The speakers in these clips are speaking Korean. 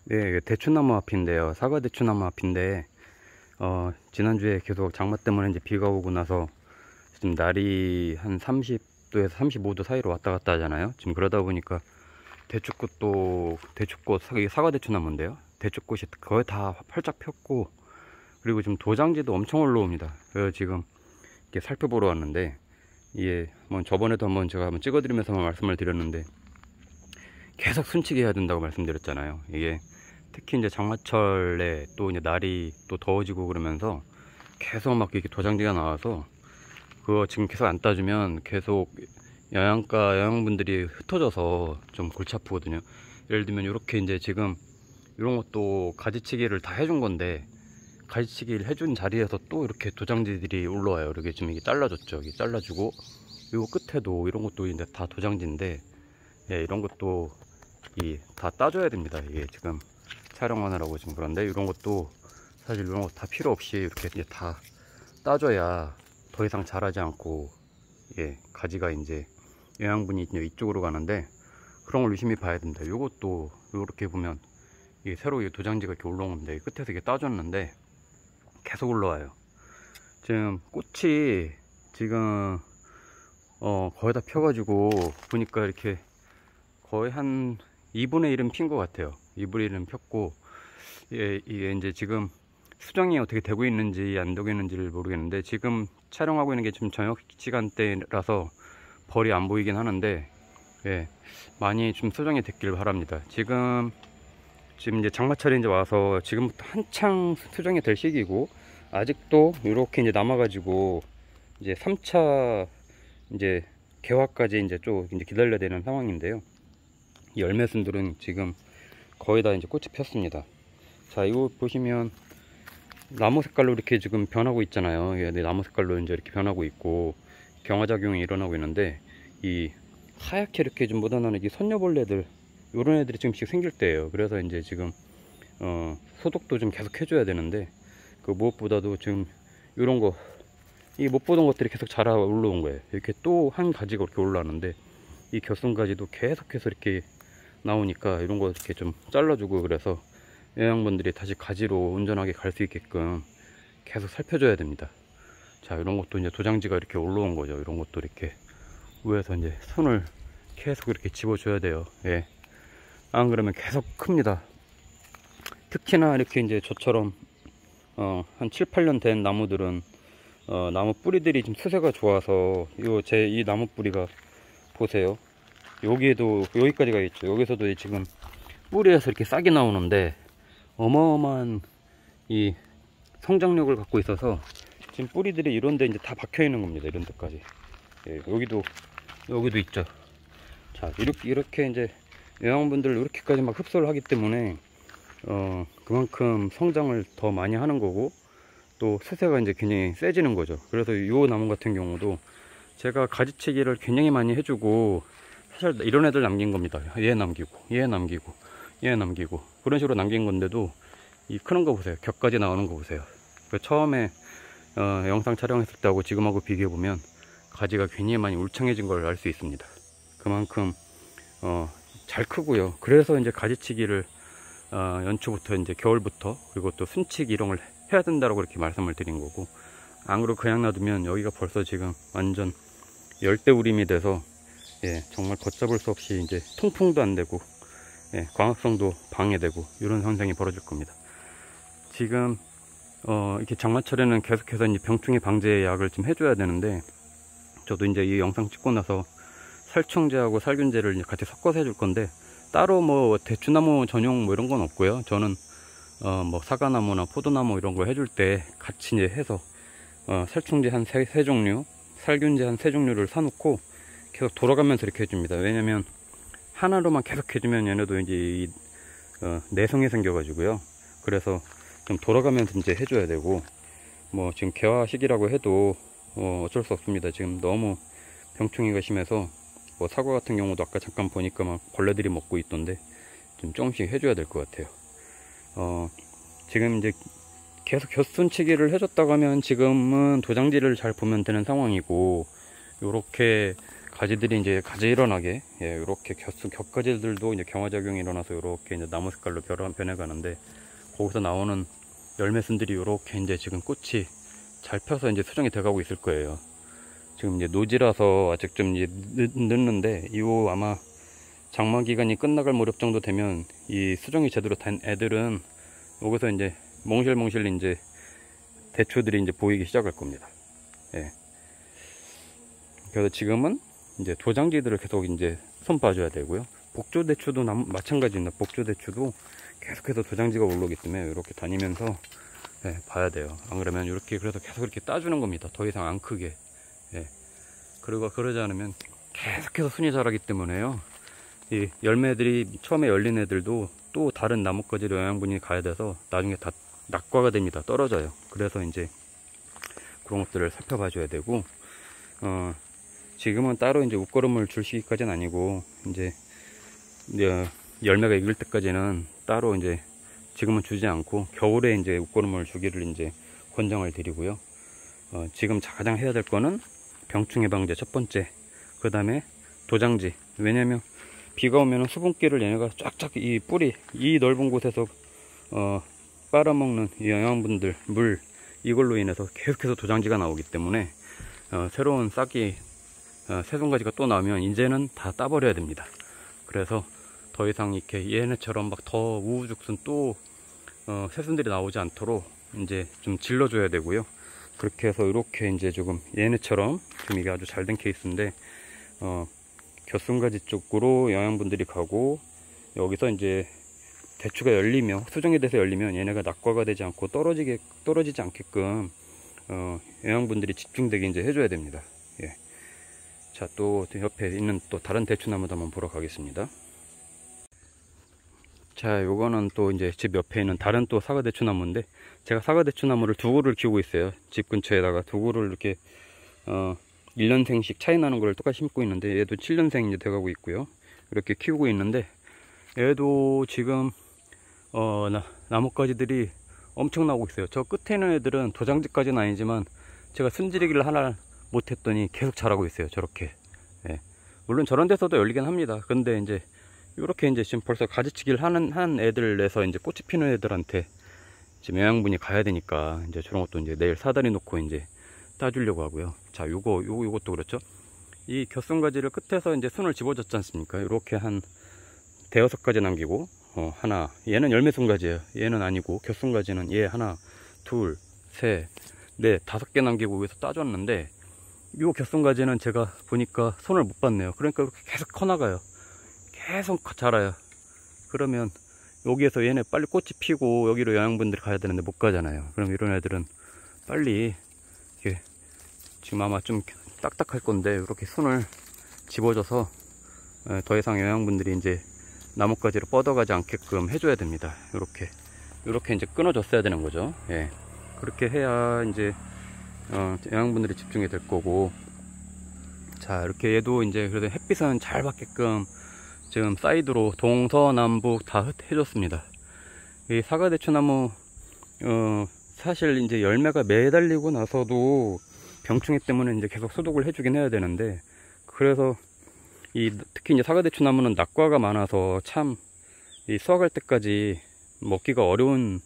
네, 대추나무 앞인데요. 사과 대추나무 앞인데, 지난주에 계속 장마 때문에 이제 비가 오고 나서 지금 날이 한 30도에서 35도 사이로 왔다 갔다 하잖아요. 지금 그러다 보니까 이게 사과 대추나무인데요. 대추꽃이 거의 다 활짝 폈고, 그리고 지금 도장지도 엄청 올라옵니다. 그래서 지금 이렇게 살펴보러 왔는데, 이게 뭐 저번에도 제가 한번 찍어드리면서 말씀을 드렸는데, 계속 순치기 해야 된다고 말씀드렸잖아요. 이게 특히 이제 장마철에 또 이제 날이 또 더워지고 그러면서 계속 막 이렇게 도장지가 나와서 그거 지금 계속 안 따주면 계속 영양분들이 흩어져서 좀 골치 아프거든요. 예를 들면 이렇게 이제 지금 이런 것도 가지치기를 다 해준 건데, 가지치기를 해준 자리에서 또 이렇게 도장지들이 올라와요. 이렇게 지금 이게 잘라줬죠. 이게 잘라주고, 요 끝에도 이런 것도 이제 다 도장지인데, 예, 이런 것도 다 따줘야 됩니다. 이게 지금 촬영하느라고 지금 그런데, 이런 것도 사실 이런 거 다 필요 없이 이렇게 이제 다 따줘야 더 이상 자라지 않고, 예, 가지가 이제 영양분이 이제 이쪽으로 가는데, 그런 걸 유심히 봐야 됩니다. 요것도 이렇게 보면 이게 새로 도장지가 이렇게 올라오는데, 끝에서 이게 따줬는데 계속 올라와요. 지금 꽃이 지금 거의 다 펴가지고 보니까 이렇게 거의 한 2분의 1은 핀 것 같아요. 2분의 1은 폈고, 예, 이게 이제 지금 수정이 어떻게 되고 있는지 안 되고 있는지를 모르겠는데, 지금 촬영하고 있는 게 지금 저녁 시간대라서 벌이 안 보이긴 하는데, 예, 많이 좀 수정이 됐길 바랍니다. 지금 이제 장마철이 이제 와서 지금부터 한창 수정이 될 시기고, 아직도 이렇게 이제 남아가지고 이제 3차 이제 개화까지 이제 좀 이제 기다려야 되는 상황인데요. 이 열매순들은 지금 거의 다 이제 꽃이 폈습니다. 자, 이거 보시면 나무 색깔로 이렇게 지금 변하고 있잖아요. 예, 네, 나무 색깔로 이제 이렇게 변하고 있고 경화작용이 일어나고 있는데, 이 하얗게 이렇게 좀 묻어나는 이 선녀벌레들, 요런 애들이 지금씩 생길 때예요. 그래서 이제 지금 소독도 좀 계속 해줘야 되는데, 그 무엇보다도 지금 요런 거, 이 못 보던 것들이 계속 자라 올라온 거예요. 이렇게 또 한 가지가 이렇게 올라왔는데, 이 겨순가지도 계속해서 이렇게 나오니까 이런 거 이렇게 좀 잘라주고, 그래서 영양분들이 다시 가지로 온전하게 갈 수 있게끔 계속 살펴줘야 됩니다. 자, 이런 것도 이제 도장지가 이렇게 올라온 거죠. 이런 것도 이렇게 위에서 이제 손을 계속 이렇게 집어줘야 돼요. 예. 안 그러면 계속 큽니다. 특히나 이렇게 이제 저처럼 한 7, 8년 된 나무들은 나무 뿌리들이 좀 수세가 좋아서, 이 나무 뿌리가 보세요. 여기에도 여기까지가 있죠. 여기서도 지금 뿌리에서 이렇게 싹이 나오는데 어마어마한 이 성장력을 갖고 있어서 지금 뿌리들이 이런 데 이제 다 박혀 있는 겁니다. 이런 데까지. 예, 여기도 있죠. 자, 이렇게 이제 영양분들을 이렇게까지 막 흡수를 하기 때문에 그만큼 성장을 더 많이 하는 거고, 또 수세가 이제 굉장히 세지는 거죠. 그래서 이 나무 같은 경우도 제가 가지치기를 굉장히 많이 해주고, 사실 이런 애들 남긴 겁니다. 얘 남기고 얘 남기고 그런 식으로 남긴 건데도 이 크는 거 보세요. 격까지 나오는 거 보세요. 처음에 영상 촬영했을 때하고 지금하고 비교해 보면 가지가 굉장히 많이 울창해진 걸 알 수 있습니다. 그만큼 잘 크고요. 그래서 이제 가지치기를 연초부터 이제 겨울부터, 그리고 또 순치기 이런 걸 해야 된다고 이렇게 말씀을 드린 거고, 안 그러고 그냥 놔두면 여기가 벌써 지금 완전 열대우림이 돼서, 예, 정말 걷잡을 수 없이 이제 통풍도 안 되고, 예, 광합성도 방해되고 이런 현상이 벌어질 겁니다. 지금 이렇게 장마철에는 계속해서 이제 병충해 방제 약을 좀 해줘야 되는데, 저도 이제 이 영상 찍고 나서 살충제하고 살균제를 이제 같이 섞어서 해줄 건데, 따로 뭐 대추나무 전용 뭐 이런 건 없고요. 저는 뭐 사과나무나 포도나무 이런 거 해줄 때 같이 이제 해서 살충제 한 세 종류, 살균제 한 세 종류를 사놓고 계속 돌아가면서 이렇게 해줍니다. 왜냐면 하나로만 계속 해주면 얘네도 이제 내성이 생겨가지고요. 그래서 좀 돌아가면서 이제 해줘야 되고, 뭐 지금 개화 시기라고 해도 어쩔 수 없습니다. 지금 너무 병충해가 심해서, 뭐 사과 같은 경우도 아까 잠깐 보니까 막 벌레들이 먹고 있던데 좀 조금씩 해줘야 될 것 같아요. 지금 이제 계속 겨순치기를 해줬다고 하면 지금은 도장지를 잘 보면 되는 상황이고, 요렇게 가지들이 이제 가지 일어나게, 예, 이렇게 겹가지들도 이제 경화작용이 일어나서 이렇게 이제 나무 색깔로 변해가는데, 거기서 나오는 열매순들이 이렇게 이제 지금 꽃이 잘 펴서 이제 수정이 돼가고 있을 거예요. 지금 이제 노지라서 아직 좀 이제 늦는데, 이후 아마 장마 기간이 끝나갈 무렵 정도 되면 이 수정이 제대로 된 애들은 여기서 이제 몽실몽실 이제 대추들이 이제 보이기 시작할 겁니다. 예. 그래서 지금은 이제 도장지들을 계속 이제 손 봐줘야 되고요. 복조대추도 마찬가지입니다. 복조대추도 계속해서 도장지가 올라오기 때문에 이렇게 다니면서, 예, 봐야 돼요. 안 그러면 이렇게, 그래서 계속 이렇게 따주는 겁니다. 더 이상 안 크게. 예. 그리고 그러지 않으면 계속해서 순이 자라기 때문에요. 이 열매들이 처음에 열린 애들도 또 다른 나뭇가지로 영양분이 가야 돼서 나중에 다 낙과가 됩니다. 떨어져요. 그래서 이제 그런 것들을 살펴봐 줘야 되고, 지금은 따로 이제 웃거름을 줄 시기까지는 아니고, 이제 열매가 익을 때까지는 따로 이제 지금은 주지 않고 겨울에 이제 웃거름을 주기를 이제 권장을 드리고요. 지금 가장 해야 될 거는 병충 해방제 첫 번째, 그 다음에 도장지. 왜냐면 비가 오면 수분기를 얘네가 쫙쫙 이 뿌리, 이 넓은 곳에서 빨아먹는 이 영양분들, 물, 이걸로 인해서 계속해서 도장지가 나오기 때문에 새로운 싹이, 새송가지가 또 나오면 이제는 다 따버려야 됩니다. 그래서 더 이상 이렇게 얘네처럼 막 더 우후죽순 또 새순들이 나오지 않도록 이제 좀 질러줘야 되고요. 그렇게 해서 이렇게 이제 조금 얘네처럼 지금 이게 아주 잘 된 케이스인데, 곁순가지 쪽으로 영양분들이 가고, 여기서 이제 대추가 열리며 수정이 돼서 열리면 얘네가 낙과가 되지 않고 떨어지지 않게끔 영양분들이 집중되게 이제 해줘야 됩니다. 예. 자, 또 옆에 있는 또 다른 대추나무도 한번 보러 가겠습니다. 자, 요거는 또 이제 집 옆에 있는 다른 또 사과대추나무인데, 제가 사과대추나무를 두 그루를 키우고 있어요. 집 근처에다가 두 그루를 이렇게 1년생씩 차이 나는 걸 똑같이 심고 있는데, 얘도 7년생 이제 돼가고 있고요. 이렇게 키우고 있는데, 얘도 지금 나뭇가지들이 엄청 나오고 있어요. 저 끝에 있는 애들은 도장지까지는 아니지만 제가 순지르기를 하나 못했더니 계속 자라고 있어요. 저렇게. 예. 물론 저런 데서도 열리긴 합니다. 근데 이제 이렇게 이제 지금 벌써 가지치기를 한 애들 내서 이제 꽃이 피는 애들한테 지금 영양분이 가야 되니까, 이제 저런 것도 이제 내일 사다리 놓고 이제 따주려고 하고요. 자, 요것도 그렇죠. 이 곁순가지를 끝에서 이제 순을 집어줬지 않습니까? 이렇게 한 대여섯 가지 남기고, 하나, 얘는 열매순가지예요. 얘는 아니고, 곁순가지는 얘 하나, 둘, 셋, 넷, 5개 남기고 위에서 따줬는데, 요 곁순가지는 제가 보니까 손을 못 봤네요. 그러니까 계속 커나가요. 계속 자라요. 그러면 여기에서 얘네 빨리 꽃이 피고 여기로 영양분들이 가야 되는데 못 가잖아요. 그럼 이런 애들은 빨리 이렇게, 지금 아마 좀 딱딱할 건데 이렇게 손을 집어줘서 더 이상 영양분들이 이제 나뭇가지로 뻗어가지 않게끔 해줘야 됩니다. 이렇게 이제 끊어줬어야 되는 거죠. 예. 그렇게 해야 이제 영양분들이 집중이 될 거고. 자, 이렇게 얘도 이제 그래도 햇빛은 잘 받게끔 지금 사이드로 동서남북 다 해줬습니다. 이 사과대추나무 사실 이제 열매가 매달리고 나서도 병충해 때문에 이제 계속 소독을 해주긴 해야 되는데, 그래서 특히 이제 사과대추나무는 낙과가 많아서 참 이 수확할 때까지 먹기가 어려운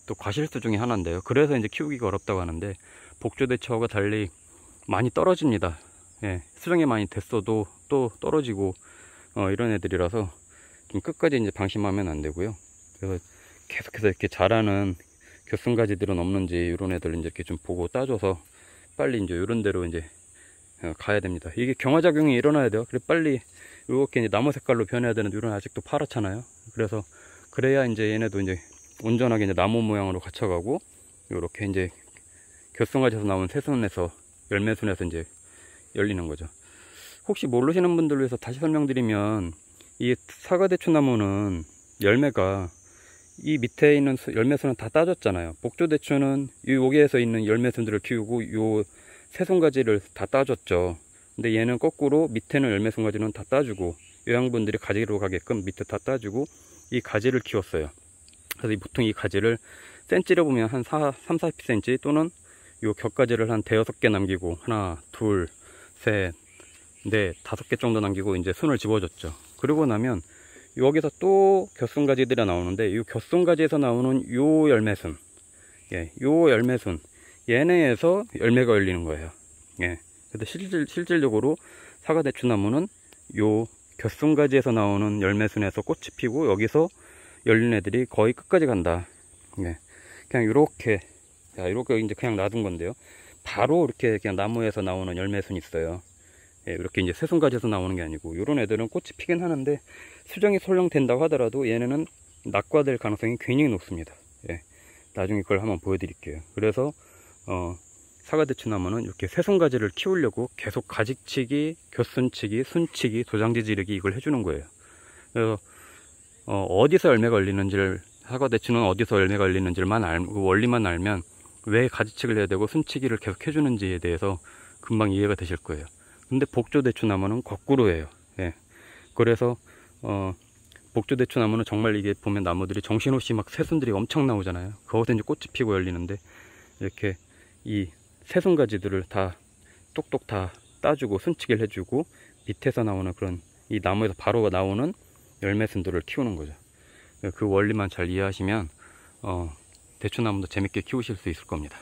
또 과실수 중에 하나인데요. 그래서 이제 키우기가 어렵다고 하는데, 복조대추와 달리 많이 떨어집니다. 예, 수정이 많이 됐어도 또 떨어지고 이런 애들이라서 좀 끝까지 이제 방심하면 안 되고요. 그래서 계속해서 이렇게 자라는 곁순가지들은 없는지 이런 애들 이제 이렇게 좀 보고 따줘서 빨리 이제 이런 데로 이제 가야 됩니다. 이게 경화작용이 일어나야 돼요. 그래 빨리 이렇게 이제 나무 색깔로 변해야 되는데, 이런 아직도 파랗잖아요. 그래서 그래야 이제 얘네도 이제 온전하게 이제 나무 모양으로 갇혀가고, 이렇게 이제 곁순가지에서 나온 새순에서 열매순에서 이제 열리는 거죠. 혹시 모르시는 분들을 위해서 다시 설명드리면, 이 사과대추나무는 열매가 이 밑에 있는 열매순은 다 따줬잖아요. 복조대추는 여기에서 있는 열매순들을 키우고 요 새순가지를 다 따줬죠. 근데 얘는 거꾸로 밑에는 열매순가지는 다 따주고 영양분들이 가지로 가게끔 밑에 다 따주고 이 가지를 키웠어요. 그래서 보통 이 가지를 센치로 보면 한 3-40cm 또는 요 겹가지를 한 5-6개 남기고 하나, 둘, 셋, 네, 5개 정도 남기고 이제 순을 집어줬죠. 그러고 나면 여기서 또 곁순가지들이 나오는데, 이 곁순가지에서 나오는 요 열매순, 예, 요 열매순, 얘네에서 열매가 열리는 거예요. 예, 그래서 실질적으로 사과대추나무는 요 곁순가지에서 나오는 열매순에서 꽃이 피고 여기서 열린 애들이 거의 끝까지 간다. 예, 그냥 이렇게, 자, 이렇게 이제 그냥 놔둔 건데요. 바로 이렇게 그냥 나무에서 나오는 열매순이 있어요. 예, 이렇게 이제 새순가지에서 나오는 게 아니고, 이런 애들은 꽃이 피긴 하는데 수정이 설렁된다고 하더라도 얘네는 낙과될 가능성이 굉장히 높습니다. 예, 나중에 그걸 한번 보여드릴게요. 그래서 사과대추나무는 이렇게 새순가지를 키우려고 계속 가지치기, 곁순치기, 순치기, 도장지 지르기 이걸 해주는 거예요. 그래서 어디서 열매가 열리는지를, 사과대추는 어디서 열매가 열리는지만 알고 원리만 알면 왜 가지치기를 해야 되고 순치기를 계속 해주는지에 대해서 금방 이해가 되실 거예요. 근데 복조대추나무는 거꾸로예요. 예. 그래서 복조대추나무는 정말 이게 보면 나무들이 정신없이 막 새순들이 엄청 나오잖아요. 거기서 이제 꽃이 피고 열리는데, 이렇게 이 새순가지들을 다 똑똑 다 따주고 순치기를 해주고 밑에서 나오는 그런, 이 나무에서 바로 나오는 열매순들을 키우는 거죠. 그 원리만 잘 이해하시면 대추나무도 재밌게 키우실 수 있을 겁니다.